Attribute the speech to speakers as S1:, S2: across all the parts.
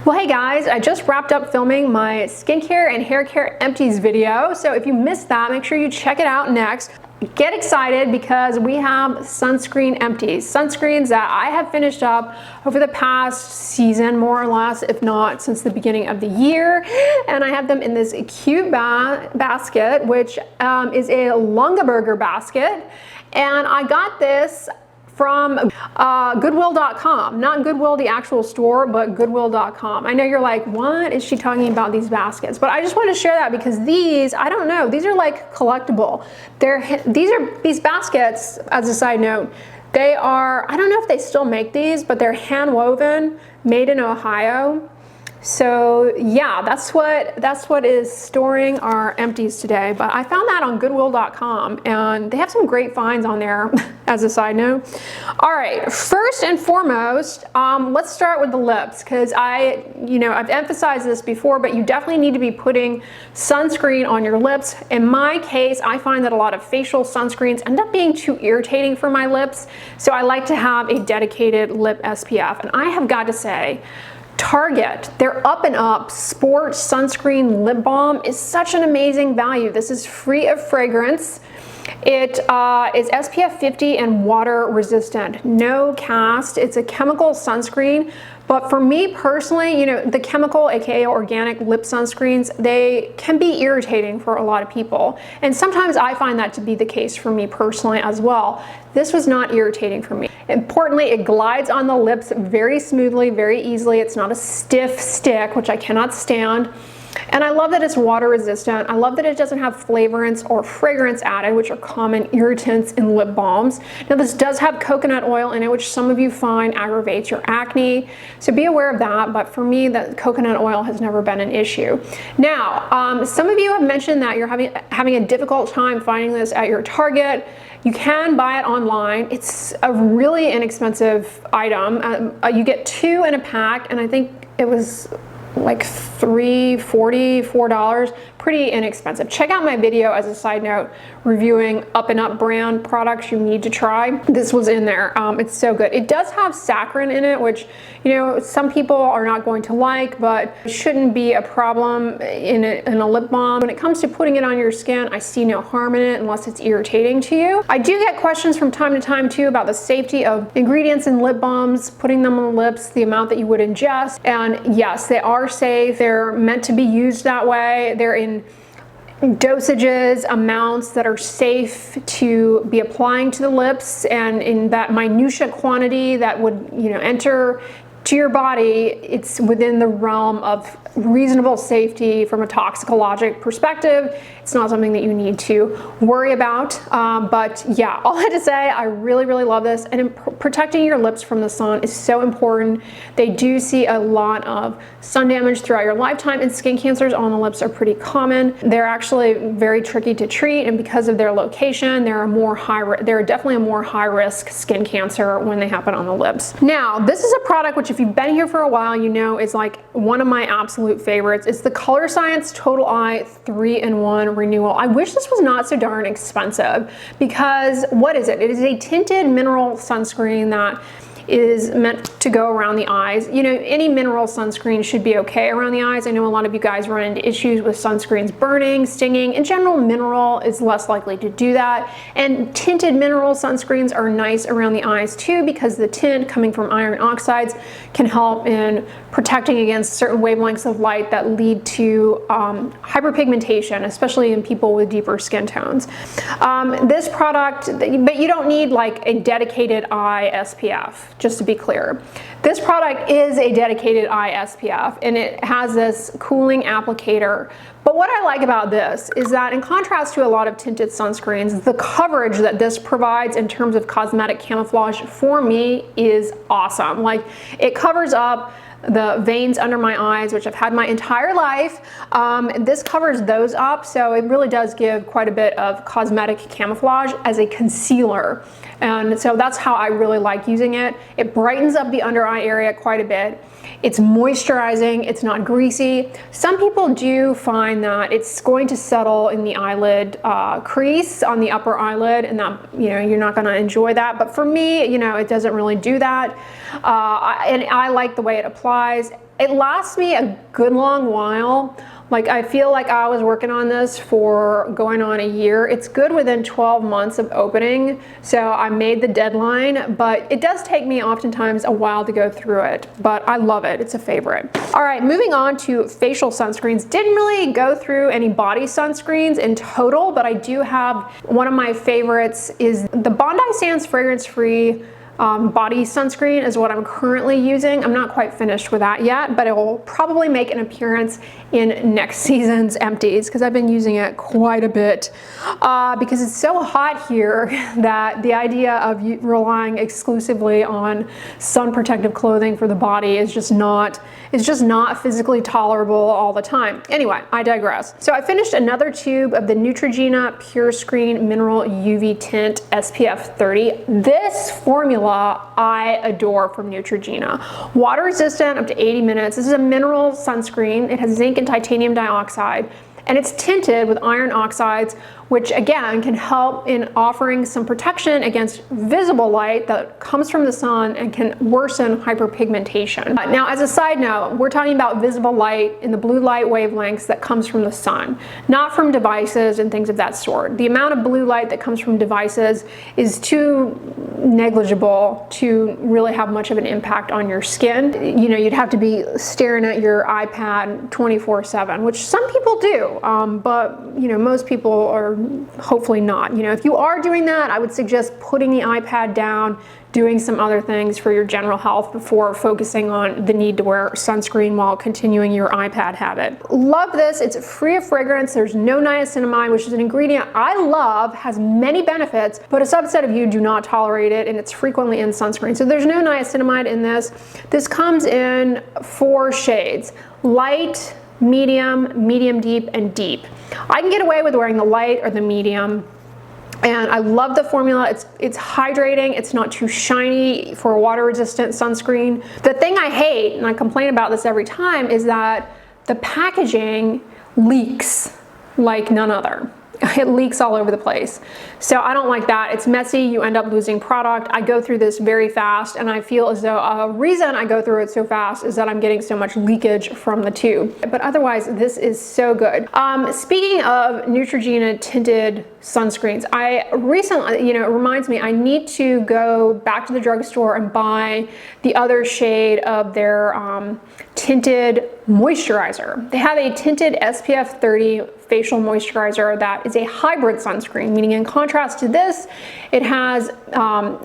S1: Well, hey guys, I just wrapped up filming my skincare and hair care empties video. So if you missed that, make sure you check it out next. Get excited because we have sunscreen empties. Sunscreens that I have finished up over the past season, more or less, if not since the beginning of the year. And I have them in this cute basket, which is a Longaberger basket. And I got this from Goodwill.com, not Goodwill the actual store, but Goodwill.com. I know you're like, what is she talking about these baskets? But I just want to share that because these, I don't know, these are like collectible. These baskets, as a side note, they are, I don't know if they still make these, but they're hand woven, made in Ohio. So yeah, that's what is storing our empties today. But I found that on Goodwill.com and they have some great finds on there as a side note. All right, first and foremost, let's start with the lips because I've emphasized this before, but you definitely need to be putting sunscreen on your lips. In my case, I find that a lot of facial sunscreens end up being too irritating for my lips. So I like to have a dedicated lip SPF. And I have got to say, Target, their Up and Up Sport Sunscreen Lip Balm is such an amazing value. This is free of fragrance. It is SPF 50 and water resistant, no cast. It's a chemical sunscreen, but for me personally, the chemical, aka organic lip sunscreens, they can be irritating for a lot of people. And sometimes I find that to be the case for me personally as well. This was not irritating for me. Importantly, it glides on the lips very smoothly, very easily. It's not a stiff stick, which I cannot stand. And I love that it's water resistant. I love that it doesn't have flavorants or fragrance added, which are common irritants in lip balms. Now this does have coconut oil in it, which some of you find aggravates your acne. So be aware of that. But for me, that coconut oil has never been an issue. Now, some of you have mentioned that you're having a difficult time finding this at your Target. You can buy it online. It's a really inexpensive item. You get 2 in a pack, and I think it was like $4 pretty inexpensive. Check out my video as a side note reviewing Up and Up brand products you need to try. This was in there. It's so good. It does have saccharin in it, which some people are not going to like, but it shouldn't be a problem in a lip balm. When it comes to putting it on your skin, I see no harm in it unless it's irritating to you. I do get questions from time to time too about the safety of ingredients in lip balms, putting them on the lips, the amount that you would ingest. And yes, they are safe. They're meant to be used that way. They're in dosages, amounts that are safe to be applying to the lips, and in that minutia quantity that would enter to your body, it's within the realm of reasonable safety from a toxicologic perspective. It's not something that you need to worry about. But yeah, all I had to say, I really, really love this. And protecting your lips from the sun is so important. They do see a lot of sun damage throughout your lifetime, and skin cancers on the lips are pretty common. They're actually very tricky to treat, and because of their location, they're definitely a more high risk skin cancer when they happen on the lips. Now, this is a product which, if you've been here for a while, is like one of my absolute favorites. It's the Color Science Total Eye 3-in-1 Renewal. I wish this was not so darn expensive because what is it? It is a tinted mineral sunscreen that is meant to go around the eyes. Any mineral sunscreen should be okay around the eyes. I know a lot of you guys run into issues with sunscreens burning, stinging. In general, mineral is less likely to do that. And tinted mineral sunscreens are nice around the eyes too, because the tint coming from iron oxides can help in protecting against certain wavelengths of light that lead to hyperpigmentation, especially in people with deeper skin tones. This product, but you don't need like a dedicated eye SPF. Just to be clear, this product is a dedicated eye SPF and it has this cooling applicator. But what I like about this is that in contrast to a lot of tinted sunscreens, the coverage that this provides in terms of cosmetic camouflage for me is awesome. Like, it covers up the veins under my eyes, which I've had my entire life. This covers those up, so it really does give quite a bit of cosmetic camouflage as a concealer. And so that's how I really like using it. It brightens up the under eye area quite a bit. It's moisturizing, it's not greasy. Some people do find that it's going to settle in the eyelid crease on the upper eyelid, and that, you know, you're not gonna enjoy that. But for me, you know, it doesn't really do that. And I like the way it applies. It lasts me a good long while. Like, I feel like I was working on this for going on a year. It's good within 12 months of opening, so I made the deadline, but it does take me oftentimes a while to go through it, but I love it. It's a favorite. All right, moving on to facial sunscreens. Didn't really go through any body sunscreens in total, but I do have one of my favorites is the Bondi Sands fragrance-free body sunscreen is what I'm currently using. I'm not quite finished with that yet, but it will probably make an appearance in next season's empties because I've been using it quite a bit because it's so hot here that the idea of relying exclusively on sun protective clothing for the body is just not physically tolerable all the time. Anyway, I digress. So I finished another tube of the Neutrogena Pure Screen Mineral UV Tint SPF 30. This formula I adore from Neutrogena. Water resistant up to 80 minutes. This is a mineral sunscreen. It has zinc and titanium dioxide, and it's tinted with iron oxides, which again can help in offering some protection against visible light that comes from the sun and can worsen hyperpigmentation. Now, as a side note, we're talking about visible light in the blue light wavelengths that comes from the sun, not from devices and things of that sort. The amount of blue light that comes from devices is too negligible to really have much of an impact on your skin. You know, you'd have to be staring at your iPad 24/7, which some people do, but you know, most people are hopefully not. You know, if you are doing that, I would suggest putting the iPad down, doing some other things for your general health before focusing on the need to wear sunscreen while continuing your iPad habit. Love this. It's free of fragrance. There's no niacinamide, which is an ingredient I love, has many benefits, but a subset of you do not tolerate it, and it's frequently in sunscreen. So there's no niacinamide in this. This comes in 4 shades: light, medium, medium deep, and deep. I can get away with wearing the light or the medium, and I love the formula. It's hydrating, it's not too shiny for a water resistant sunscreen. The thing I hate, and I complain about this every time, is that the packaging leaks like none other. It leaks all over the place. So I don't like that. It's messy, you end up losing product. I go through this very fast, and I feel as though a reason I go through it so fast is that I'm getting so much leakage from the tube. But otherwise, this is so good. Speaking of Neutrogena tinted sunscreens, I recently, you know, it reminds me I need to go back to the drugstore and buy the other shade of their tinted moisturizer. They have a tinted SPF 30 facial moisturizer that is a hybrid sunscreen, meaning in contrast to this, it has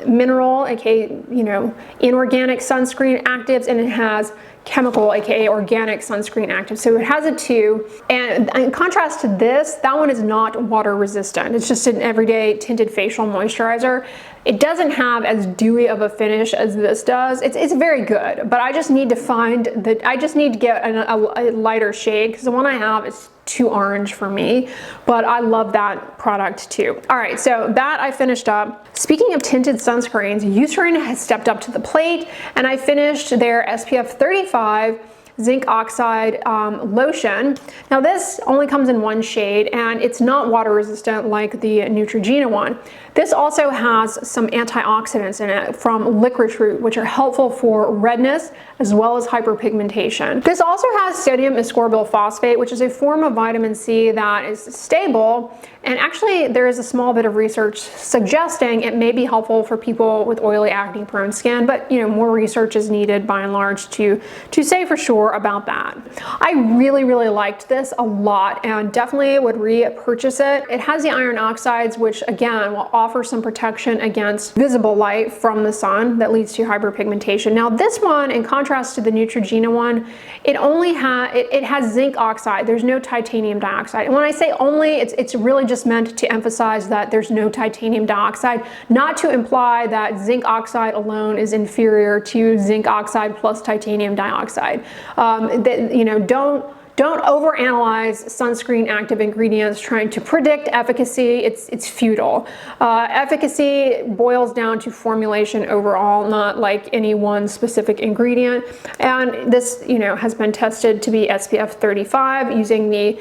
S1: mineral, aka, you know, inorganic sunscreen actives, and it has chemical, aka organic sunscreen active. So it has a 2, and in contrast to this, that one is not water resistant. It's just an everyday tinted facial moisturizer. It doesn't have as dewy of a finish as this does. It's very good, but I just need to find that, I just need to get a lighter shade because the one I have is too orange for me, but I love that product too. All right, so that I finished up. Speaking of tinted sunscreens, Eucerin has stepped up to the plate, and I finished their SPF 35 zinc oxide lotion. Now this only comes in 1 shade, and it's not water resistant like the Neutrogena one. This also has some antioxidants in it from licorice root, which are helpful for redness as well as hyperpigmentation. This also has sodium ascorbyl phosphate, which is a form of vitamin C that is stable, and actually there is a small bit of research suggesting it may be helpful for people with oily, acne-prone skin, but you know, more research is needed by and large to say for sure about that. I really liked this a lot and definitely would repurchase it. It has the iron oxides, which again will offer some protection against visible light from the sun that leads to hyperpigmentation. Now this one, in contrast to the Neutrogena one, it has zinc oxide. There's no titanium dioxide. And when I say only, it's really just meant to emphasize that there's no titanium dioxide, not to imply that zinc oxide alone is inferior to zinc oxide plus titanium dioxide. You know, don't overanalyze sunscreen active ingredients trying to predict efficacy. It's futile. Efficacy boils down to formulation overall, not like any one specific ingredient. And this, you know, has been tested to be SPF 35 using the,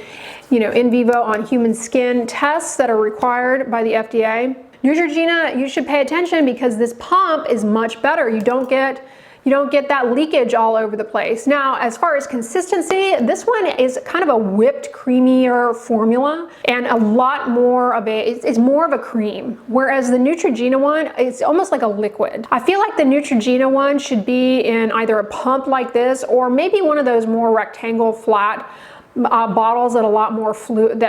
S1: you know, in vivo on human skin tests that are required by the FDA. Neutrogena, you should pay attention because this pump is much better. You don't get you don't get that leakage all over the place. Now, as far as consistency, this one is kind of a whipped creamier formula and a lot more of it's more of a cream, whereas the Neutrogena one is almost like a liquid. I feel like the Neutrogena one should be in either a pump like this or maybe one of those more rectangle flat bottles that more fluid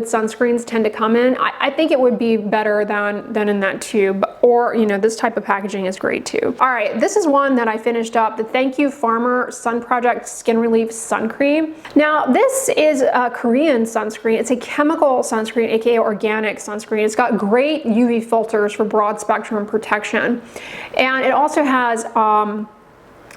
S1: sunscreens tend to come in. I think it would be better than in that tube, or this type of packaging is great too. All right, this is one that I finished up, the Thank You Farmer Sun Project Skin Relief Sun Cream. Now this is a Korean sunscreen. It's a chemical sunscreen, aka organic sunscreen. It's got great UV filters for broad spectrum protection, and it also has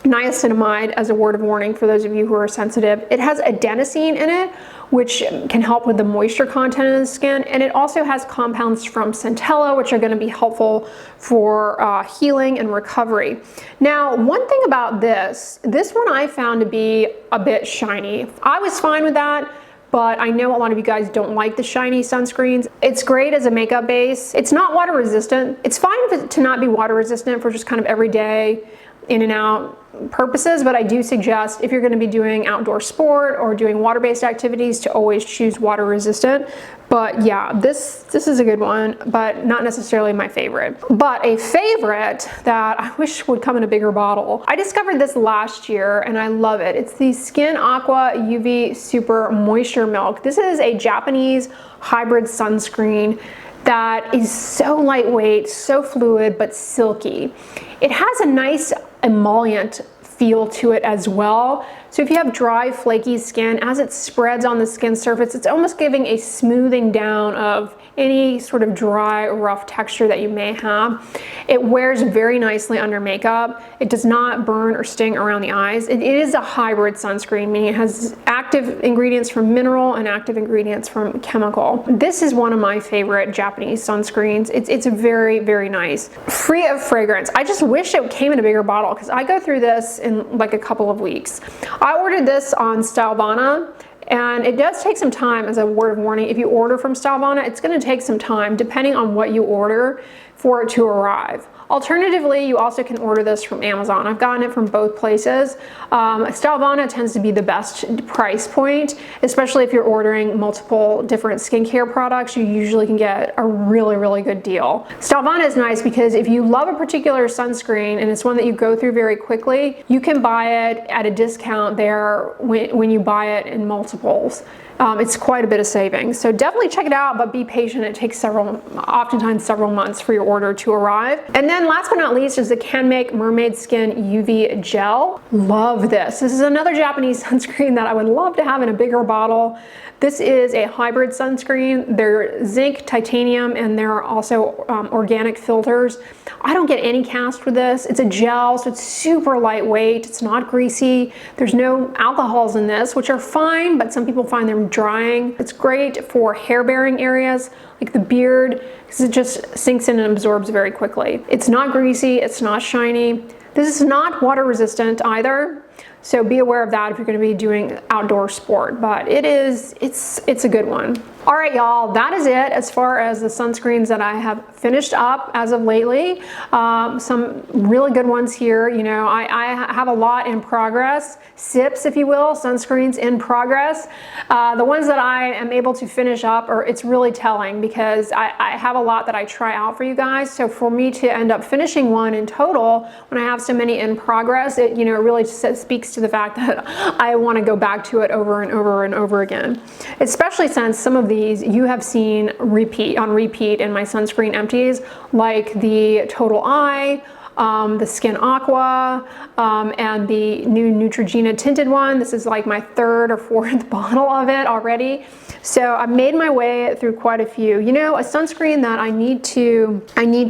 S1: niacinamide as a word of warning for those of you who are sensitive. It has adenosine in it, which can help with the moisture content of the skin, and it also has compounds from centella, which are going to be helpful for healing and recovery. Now, one thing about this one I found to be a bit shiny. I was fine with that, but I know a lot of you guys don't like the shiny sunscreens. It's great as a makeup base. It's not water resistant. It's fine to not be water resistant for just kind of everyday in and out purposes, but I do suggest if you're going to be doing outdoor sport or doing water-based activities to always choose water resistant. But yeah, this is a good one, but not necessarily my favorite. But a favorite that I wish would come in a bigger bottle. I discovered this last year and I love it. It's the Skin Aqua UV Super Moisture Milk. This is a Japanese hybrid sunscreen that is so lightweight, so fluid, but silky. It has a nice emollient feel to it as well. So if you have dry, flaky skin, as it spreads on the skin surface, it's almost giving a smoothing down of any sort of dry, rough texture that you may have. It wears very nicely under makeup. It does not burn or sting around the eyes. It is a hybrid sunscreen, meaning it has active ingredients from mineral and active ingredients from chemical. This is one of my favorite Japanese sunscreens. It's very, very nice. Free of fragrance. I just wish it came in a bigger bottle because I go through this in like a couple of weeks. I ordered this on Stylevana, and it does take some time, as a word of warning. If you order from Stylevana, it's going to take some time, depending on what you order, for it to arrive. Alternatively, you also can order this from Amazon. I've gotten it from both places. Stylevana tends to be the best price point, especially if you're ordering multiple different skincare products. You usually can get a really, really good deal. Stylevana is nice because if you love a particular sunscreen and it's one that you go through very quickly, you can buy it at a discount there when you buy it in multiples. It's quite a bit of savings. So definitely check it out, but be patient. It takes oftentimes several months for your order to arrive. And then last but not least is the Can Make Mermaid Skin UV Gel. Love this. This is another Japanese sunscreen that I would love to have in a bigger bottle. This is a hybrid sunscreen. They're zinc, titanium, and there are also organic filters. I don't get any cast with this. It's a gel, so it's super lightweight. It's not greasy. There's no alcohols in this, which are fine, but some people find them drying. It's great for hair-bearing areas like the beard because it just sinks in and absorbs very quickly. It's not greasy. It's not shiny. This is not water resistant either. So be aware of that if you're going to be doing outdoor sport, but it's a good one. All right, y'all, that is it as far as the sunscreens that I have finished up as of lately. Some really good ones here. You know, I have a lot in progress, SIPs, if you will, sunscreens in progress. The ones that I am able to finish up, it's really telling because I have a lot that I try out for you guys. So for me to end up finishing one in total when I have so many in progress, it really speaks to the fact that I want to go back to it over and over and over again, especially since some of these you have seen on repeat in my sunscreen empties, like the Total Eye, the Skin Aqua, and the new Neutrogena tinted one. This is like my third or fourth bottle of it already. So I've made my way through quite a few. You know, a sunscreen that I need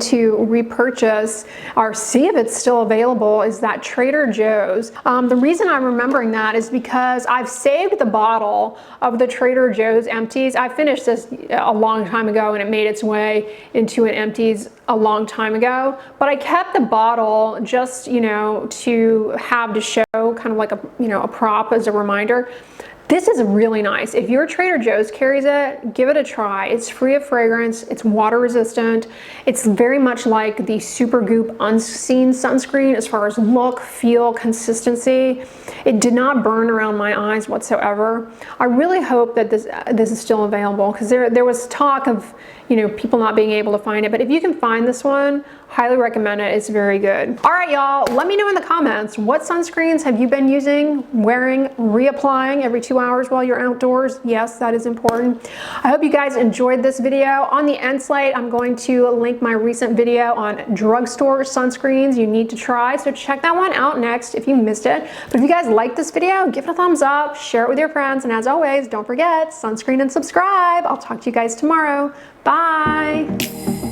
S1: to repurchase or see if it's still available is that Trader Joe's. The reason I'm remembering that is because I've saved the bottle of the Trader Joe's empties. I finished this a long time ago and it made its way into an empties a long time ago, but I kept the bottle just, to have to show kind of like a prop as a reminder. This is really nice. If your Trader Joe's carries it, give it a try. It's free of fragrance, it's water resistant. It's very much like the Supergoop Unseen sunscreen as far as look, feel, consistency. It did not burn around my eyes whatsoever. I really hope that this is still available, because there was talk of, you know, people not being able to find it. But if you can find this one, highly recommend it. It's very good. All right, y'all, let me know in the comments, what sunscreens have you been using, wearing, reapplying every 2 hours while you're outdoors? Yes, that is important. I hope you guys enjoyed this video. On the end slide, I'm going to link my recent video on drugstore sunscreens you need to try. So check that one out next if you missed it. But if you guys like this video, give it a thumbs up, share it with your friends. And as always, don't forget, sunscreen and subscribe. I'll talk to you guys tomorrow. Bye.